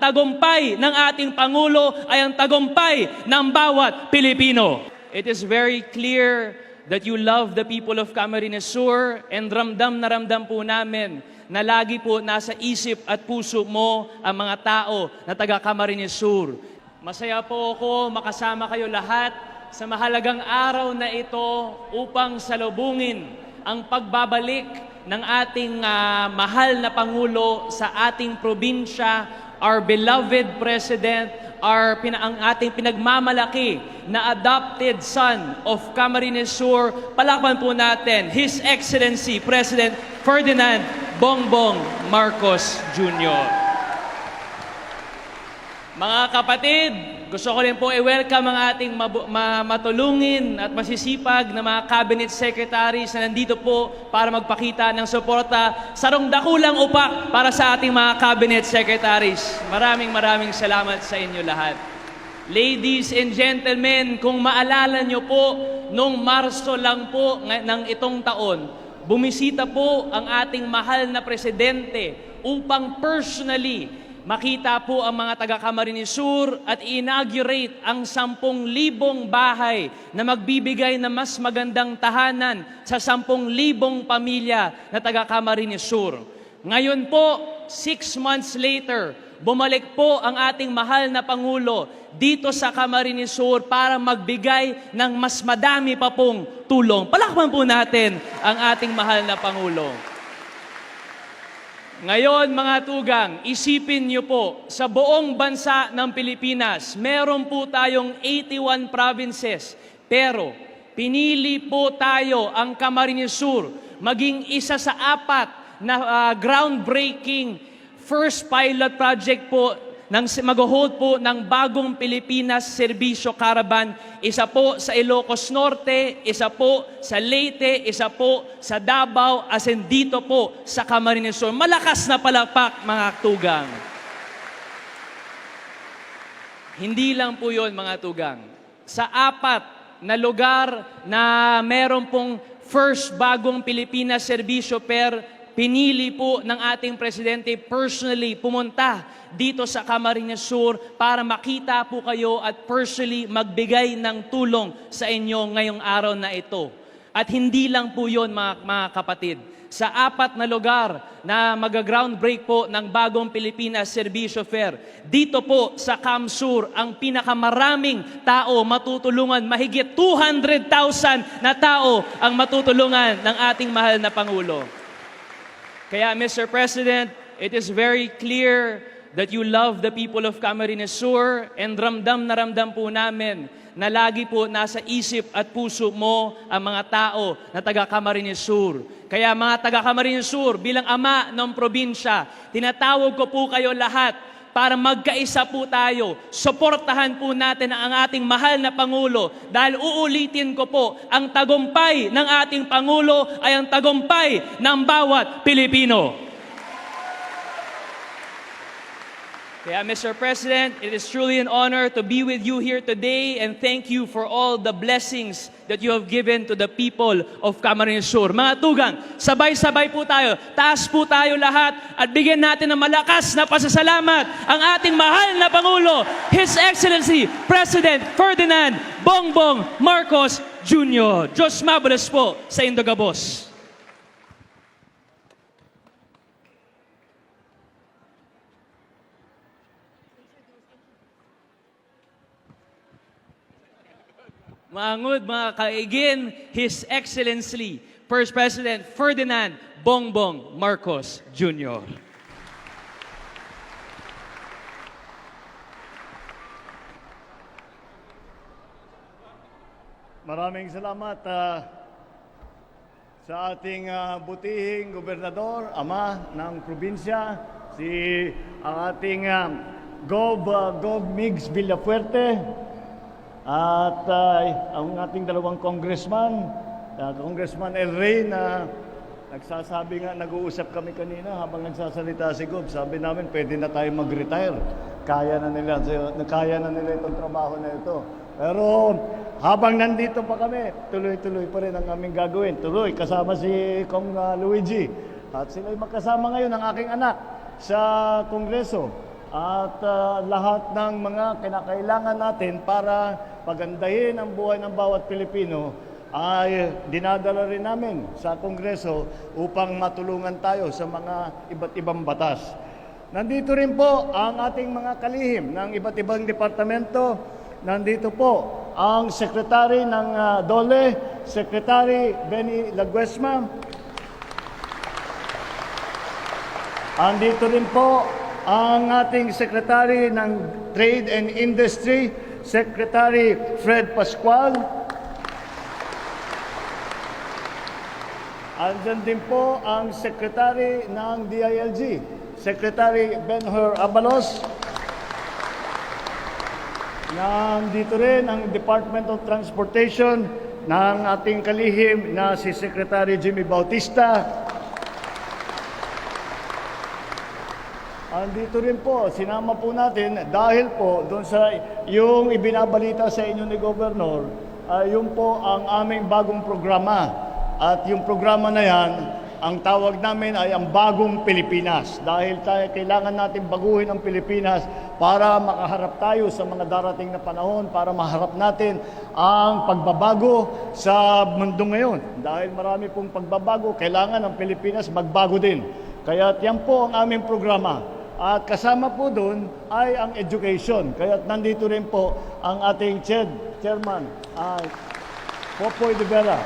tagumpay ng ating Pangulo ay ang tagumpay ng bawat Pilipino. It is very clear that you love the people of Camarines Sur, and ramdam na ramdam po namin na lagi po nasa isip at puso mo ang mga tao na taga Camarines Sur. Masaya po ako makasama kayo lahat sa mahalagang araw na ito upang salubungin ang pagbabalik ng ating mahal na Pangulo sa ating probinsya, our beloved President, ang ating pinagmamalaki na adopted son of Camarines Sur. Palakpan po natin, His Excellency President Ferdinand Bongbong Marcos Jr. Mga kapatid, gusto ko rin po i-welcome ang ating matulungin at masisipag na mga cabinet secretaries na nandito po para magpakita ng suporta sa dakulang upak para sa ating mga cabinet secretaries. Maraming salamat sa inyo lahat. Ladies and gentlemen, kung maalala nyo po, nung Marso lang po ng itong taon, bumisita po ang ating mahal na presidente upang personally makita po ang mga taga Camarines Sur at inaugurate ang 10,000 bahay na magbibigay na mas magandang tahanan sa 10,000 pamilya na taga Camarines Sur. Ngayon po, 6 months later, bumalik po ang ating mahal na Pangulo dito sa Camarines Sur para magbigay ng mas madami pa pong tulong. Palakpan po natin ang ating mahal na Pangulo. Ngayon mga tugang, isipin niyo po, sa buong bansa ng Pilipinas, meron po tayong 81 provinces. Pero pinili po tayo ang Camarines Sur maging isa sa 4 na groundbreaking first pilot project po mag-hold po ng bagong Pilipinas Serbisyo Caravan. Isa po sa Ilocos Norte, isa po sa Leyte, isa po sa Davao, as in dito po sa Camarines Sur. Malakas na palakpak mga tugang. Hindi lang po yon mga tugang. Sa 4 na lugar na meron pong first bagong Pilipinas Serbisyo pinili po ng ating presidente personally pumunta dito sa Camarines Sur para makita po kayo at personally magbigay ng tulong sa inyo ngayong araw na ito. At hindi lang po yun mga kapatid. Sa 4 na lugar na mag-groundbreak po ng bagong Pilipinas Serbisyo Fair, dito po sa Camsur, ang pinakamaraming tao matutulungan, mahigit 200,000 na tao ang matutulungan ng ating mahal na Pangulo. Kaya Mr. President, it is very clear that you love the people of Camarines Sur, and ramdam na ramdam po namin na lagi po nasa isip at puso mo ang mga tao na taga Camarines Sur. Kaya mga taga Camarines Sur, bilang ama ng probinsya, tinatawag ko po kayo lahat para magkaisa po tayo. Suportahan po natin ang ating mahal na Pangulo dahil uulitin ko po, ang tagumpay ng ating Pangulo ay ang tagumpay ng bawat Pilipino. Kaya Mr. President, it is truly an honor to be with you here today, and thank you for all the blessings that you have given to the people of Camarines Sur. Mga tugang, sabay-sabay po tayo, taas po tayo lahat at bigyan natin ng malakas na pasasalamat ang ating mahal na Pangulo, His Excellency President Ferdinand Bongbong Marcos Jr. Diyos mabulas po sa Indogabos. Mga kaigin, His Excellency, First President Ferdinand Bongbong Marcos Jr. Maraming salamat sa ating butihing gobernador, ama ng probinsya, ang ating Gov. Migs Villafuerte, at ang ating dalawang congressman, Congressman El Rey, na nagsasabi nga, nag-uusap kami kanina habang nagsasalita si Gov. Sabi namin, pwede na tayo mag-retire. Kaya na nila itong trabaho na ito. Pero habang nandito pa kami, tuloy-tuloy pa rin ang aming gagawin. Tuloy, kasama si Kong Luigi. At sila'y magkasama ngayon ng aking anak sa Kongreso. at lahat ng mga kinakailangan natin para pagandahin ang buhay ng bawat Pilipino ay dinadala rin namin sa Kongreso upang matulungan tayo sa mga iba't ibang batas. Nandito rin po ang ating mga kalihim ng iba't ibang departamento. Nandito po ang Secretary ng DOLE, Secretary Benny Laguesma. Andito rin po ang ating Secretary ng Trade and Industry, Secretary Fred Pascual. Andyan din po ang Secretary ng DILG, Secretary Benhur Abalos. Nandito rin ang Department of Transportation ng ating kalihim na si Secretary Jimmy Bautista. Andito rin po, sinama po natin dahil po doon sa yung ibinabalita sa inyo ni Governor, yun po ang aming bagong programa. At yung programa na yan, ang tawag namin ay ang Bagong Pilipinas. Dahil kailangan natin baguhin ang Pilipinas para makaharap tayo sa mga darating na panahon, para maharap natin ang pagbabago sa mundo ngayon. Dahil marami pong pagbabago, kailangan ang Pilipinas magbago din. Kaya yan po ang aming programa. At kasama po doon ay ang education. Kaya nandito rin po ang ating chairman, Popoy de Vera.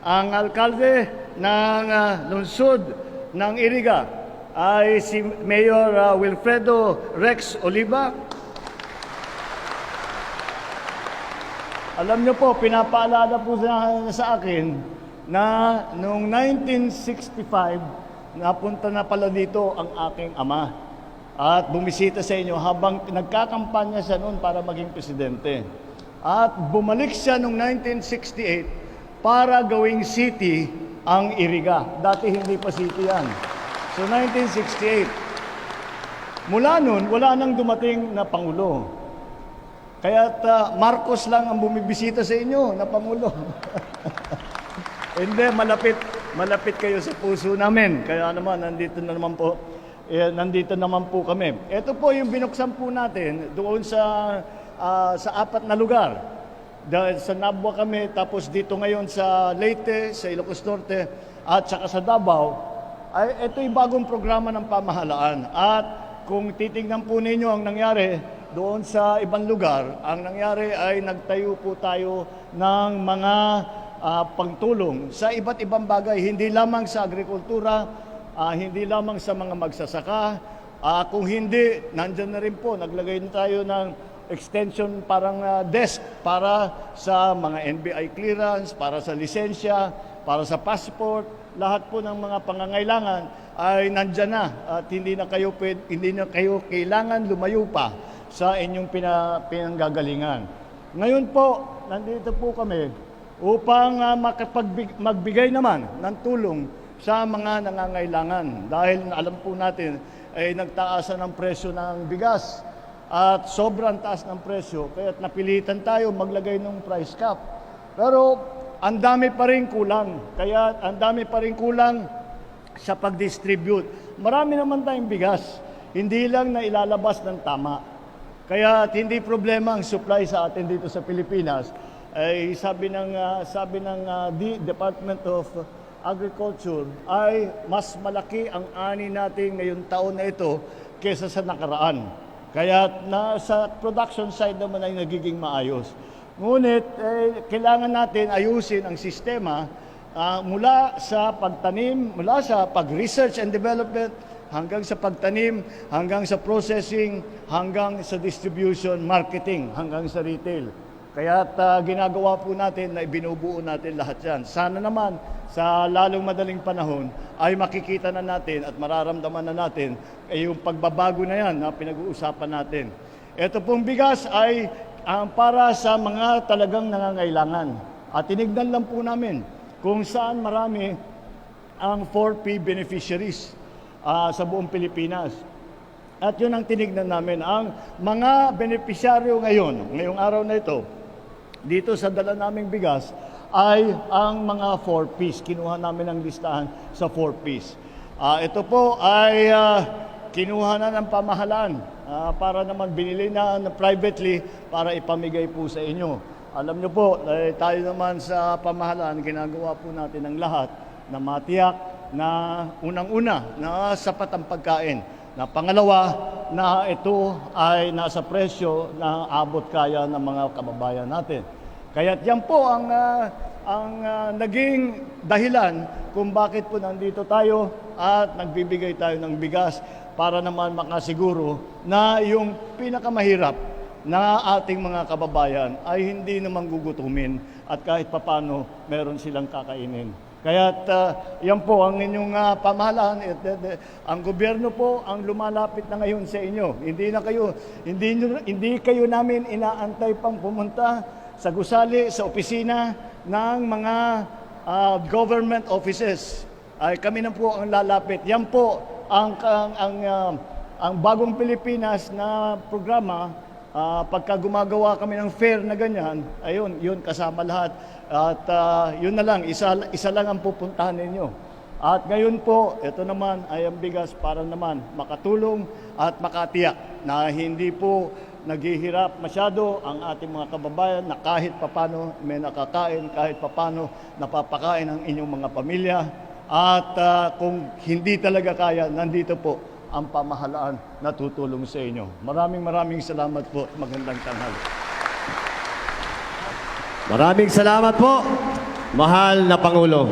Ang alkalde ng lungsod ng Iriga ay si Mayor Wilfredo Rex Oliva. Alam niyo po, pinapaalala po sa akin na noong 1965, napunta na pala dito ang aking ama at bumisita sa inyo habang nagkakampanya siya noon para maging presidente. At bumalik siya noong 1968 para gawing city ang Iriga. Dati hindi pa city yan. So 1968. Mula nun, wala nang dumating na Pangulo. Kaya't Marcos lang ang bumibisita sa inyo na Pangulo. Hindi, malapit kayo sa puso namin. Kaya naman, nandito naman po kami. Ito po yung binuksan po natin doon sa 4 na lugar. Dahil sa Nabua kami, tapos dito ngayon sa Leyte, sa Ilocos Norte, at saka sa Davao, ay ito yung bagong programa ng pamahalaan. At kung titingnan po ninyo ang nangyari doon sa ibang lugar, ang nangyari ay nagtayo po tayo ng mga pagtulong sa iba't ibang bagay, hindi lamang sa agrikultura, hindi lamang sa mga magsasaka, kung hindi, nandyan na rin po, naglagay na tayo ng extension parang desk para sa mga NBI clearance, para sa lisensya, para sa passport, lahat po ng mga pangangailangan ay nandyan na at hindi na kayo kailangan lumayo pa sa inyong pinanggagalingan. Ngayon po, nandito po kami upang magbigay naman ng tulong sa mga nangangailangan dahil alam po natin ay nagtaasan ang presyo ng bigas. At sobrang taas ng presyo, kaya napilitan tayo maglagay ng price cap. Pero ang dami pa rin kulang, kaya ang dami pa rin kulang sa pag-distribute. Marami naman tayong bigas, hindi lang na ilalabas ng tama. Kaya hindi problema ang supply sa atin dito sa Pilipinas. Ay sabi ng Department of Agriculture ay mas malaki ang ani natin ngayong taon na ito kesa sa nakaraan. Kaya sa production side naman ay nagiging maayos. Ngunit kailangan natin ayusin ang sistema mula sa pagtanim, mula sa pag-research and development, hanggang sa pagtanim, hanggang sa processing, hanggang sa distribution, marketing, hanggang sa retail. Kaya ginagawa po natin na ibinubuo natin lahat yan. Sana naman sa lalong madaling panahon ay makikita na natin at mararamdaman na natin yung pagbabago na yan na pinag-uusapan natin. Ito pong bigas ay para sa mga talagang nangangailangan. At tinignan lang po namin kung saan marami ang 4P beneficiaries sa buong Pilipinas. At yun ang tinignan namin. Ang mga benepisyaryo ngayong araw na ito, dito sa dala naming bigas, ay ang mga 4Ps. Kinuha namin ang listahan sa 4Ps. Ito po ay kinuha na ng pamahalaan para naman binili na privately para ipamigay po sa inyo. Alam nyo po, tayo naman sa pamahalaan, ginagawa po natin ang lahat na matiyak na unang-una na sapat ang pagkain. Na pangalawa, na ito ay nasa presyo na abot kaya ng mga kababayan natin. Kaya't yan po ang naging dahilan kung bakit po nandito tayo at nagbibigay tayo ng bigas para naman makasiguro na yung pinakamahirap na ating mga kababayan ay hindi naman gugutumin at kahit papano meron silang kakainin. Kaya't yan po ang inyong pamahalaan. Ang gobyerno po ang lumalapit na ngayon sa inyo. Hindi kayo namin inaantay pang pumunta sa gusali, sa opisina ng mga government offices. Ay kami na po ang lalapit. Yan po ang Bagong Pilipinas na programa. Pagka gumagawa kami ng fair na ganyan, ayun, yun kasama lahat. At yun na lang, isa lang ang pupuntahan ninyo. At ngayon po, ito naman ay ang bigas para naman makatulong at makatiyak na hindi po naghihirap masyado ang ating mga kababayan na kahit papano may nakakain, kahit papano napapakain ang inyong mga pamilya. At kung hindi talaga kaya, nandito po ang pamahalaan na tutulong sa inyo. Maraming salamat po. Magandang tanghali. Maraming salamat po, mahal na Pangulo.